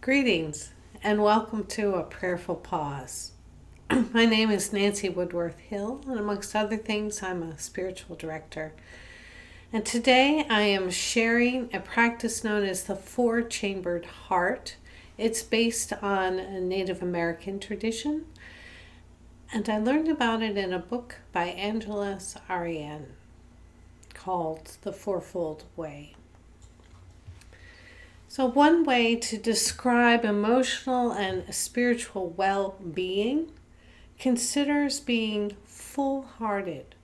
Greetings and welcome to a Prayerful Pause. My name is Nancy Woodworth-Hill, and amongst other things, I'm a spiritual director. And today I am sharing a practice known as the Four-Chambered Heart. It's based on a Native American tradition, and I learned about it in a book by Angela Ariane called The Fourfold Way. So one way to describe emotional and spiritual well-being considers being full-hearted,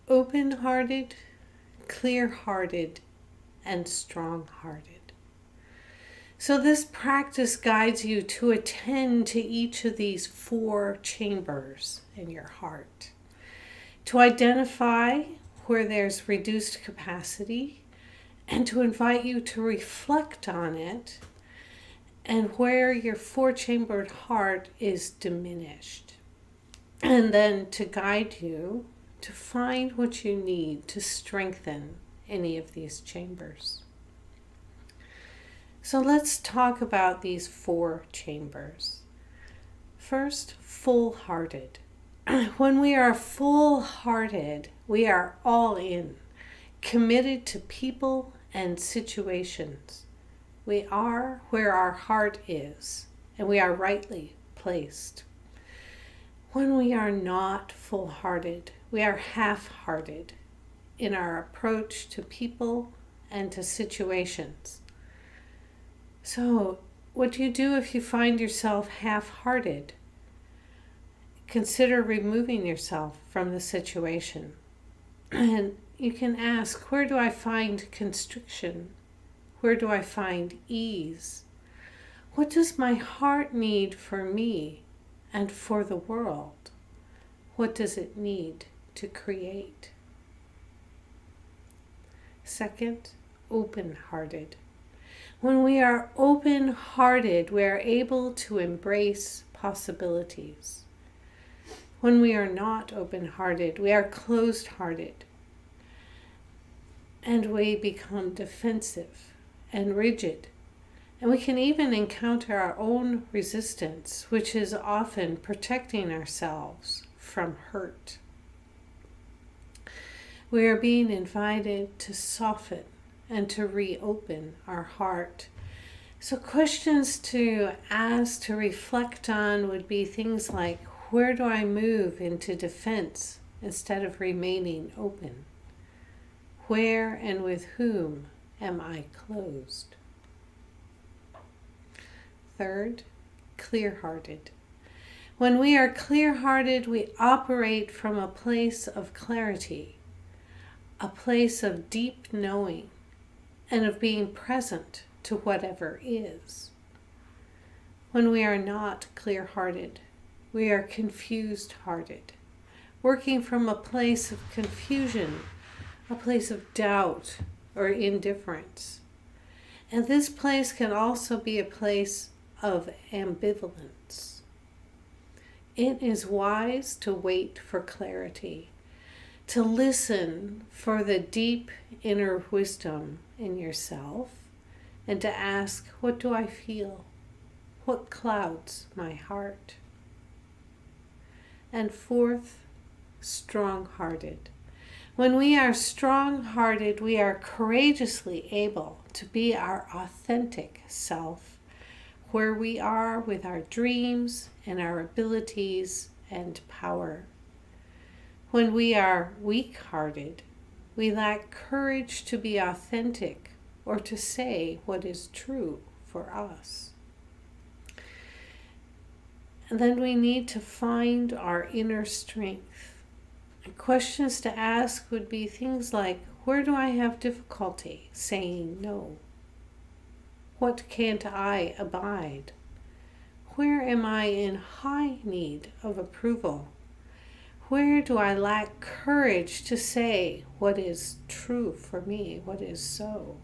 open-hearted, clear-hearted, and strong-hearted. So this practice guides you to attend to each of these four chambers in your heart, to identify where there's reduced capacity, and to invite you to reflect on it and where your four-chambered heart is diminished. And then to guide you to find what you need to strengthen any of these chambers. So let's talk about these four chambers. First, full-hearted. When we are full-hearted, we are all in, committed to people and situations. We are where our heart is, and we are rightly placed. When we are not full-hearted, we are half-hearted in our approach to people and to situations. So, what do you do if you find yourself half-hearted? Consider removing yourself from the situation. And you can ask, where do I find constriction? Where do I find ease? What does my heart need for me and for the world? What does it need to create? Second, open-hearted. When we are open-hearted, we are able to embrace possibilities. When we are not open-hearted, we are closed-hearted. And we become defensive and rigid. And we can even encounter our own resistance, which is often protecting ourselves from hurt. We are being invited to soften and to reopen our heart. So questions to ask, to reflect on would be things like, where do I move into defense instead of remaining open? Where and with whom am I closed? Third, clear-hearted. When we are clear-hearted, we operate from a place of clarity, a place of deep knowing, and of being present to whatever is. When we are not clear-hearted, we are confused-hearted, working from a place of confusion, a place of doubt or indifference. And this place can also be a place of ambivalence. It is wise to wait for clarity, to listen for the deep inner wisdom in yourself, and to ask, what do I feel? What clouds my heart? And fourth, strong-hearted. When we are strong-hearted, we are courageously able to be our authentic self, where we are with our dreams and our abilities and power. When we are weak-hearted, we lack courage to be authentic or to say what is true for us. And then we need to find our inner strength. Questions to ask would be things like, where do I have difficulty saying no? What can't I abide? Where am I in high need of approval? Where do I lack courage to say what is true for me, what is so?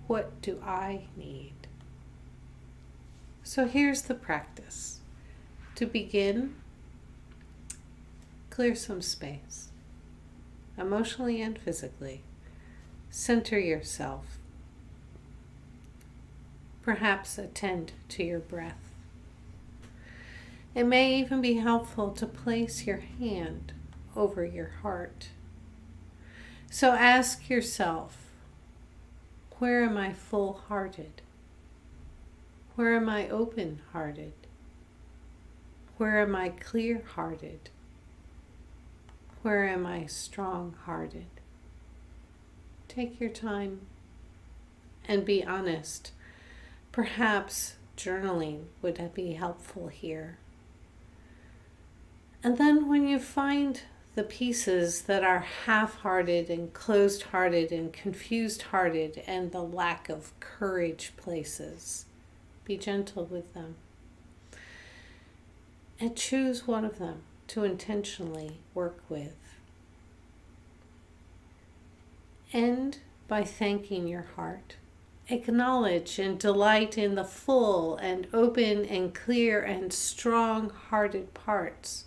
What do I need? So here's the practice. To begin, clear some space, emotionally and physically. Center yourself. Perhaps attend to your breath. It may even be helpful to place your hand over your heart. So ask yourself, where am I full-hearted? Where am I open-hearted? Where am I clear-hearted? Where am I strong-hearted? Take your time and be honest. Perhaps journaling would be helpful here. And then when you find the pieces that are half-hearted and closed-hearted and confused-hearted and the lack of courage places, be gentle with them. And choose one of them to intentionally work with. End by thanking your heart. Acknowledge and delight in the full and open and clear and strong-hearted parts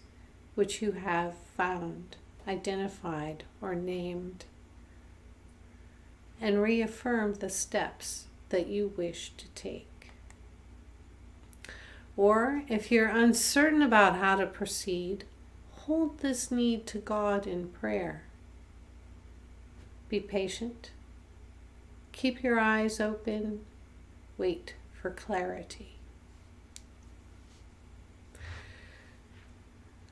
which you have found, identified, or named. And reaffirm the steps that you wish to take. Or if you're uncertain about how to proceed, hold this need to God in prayer. Be patient. Keep your eyes open. Wait for clarity.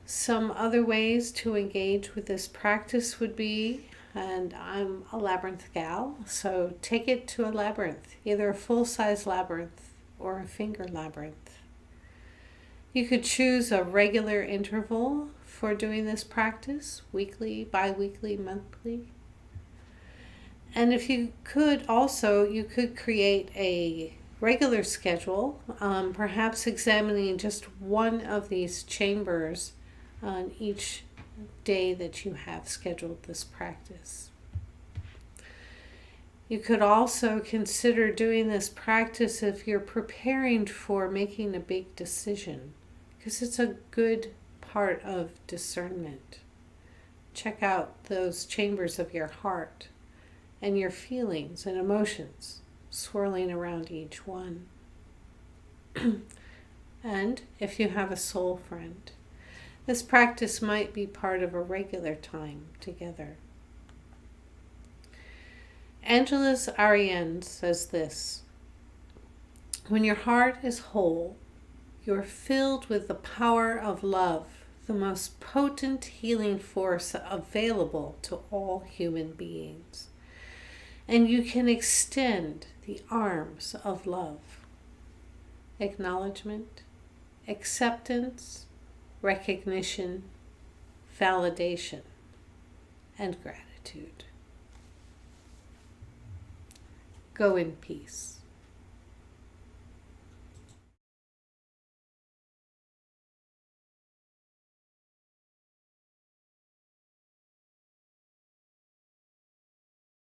Some other ways to engage with this practice would be, and I'm a labyrinth gal, so take it to a labyrinth, either a full-size labyrinth or a finger labyrinth. You could choose a regular interval for doing this practice, weekly, bi-weekly, monthly. And if you could also, you could create a regular schedule, perhaps examining just one of these chambers on each day that you have scheduled this practice. You could also consider doing this practice if you're preparing for making a big decision, because it's a good part of discernment. Check out those chambers of your heart and your feelings and emotions swirling around each one. And if you have a soul friend, this practice might be part of a regular time together. Angeles Ariane says this: when your heart is whole, you are filled with the power of love, the most potent healing force available to all human beings. And you can extend the arms of love. Acknowledgement, acceptance, recognition, validation, and gratitude. Go in peace.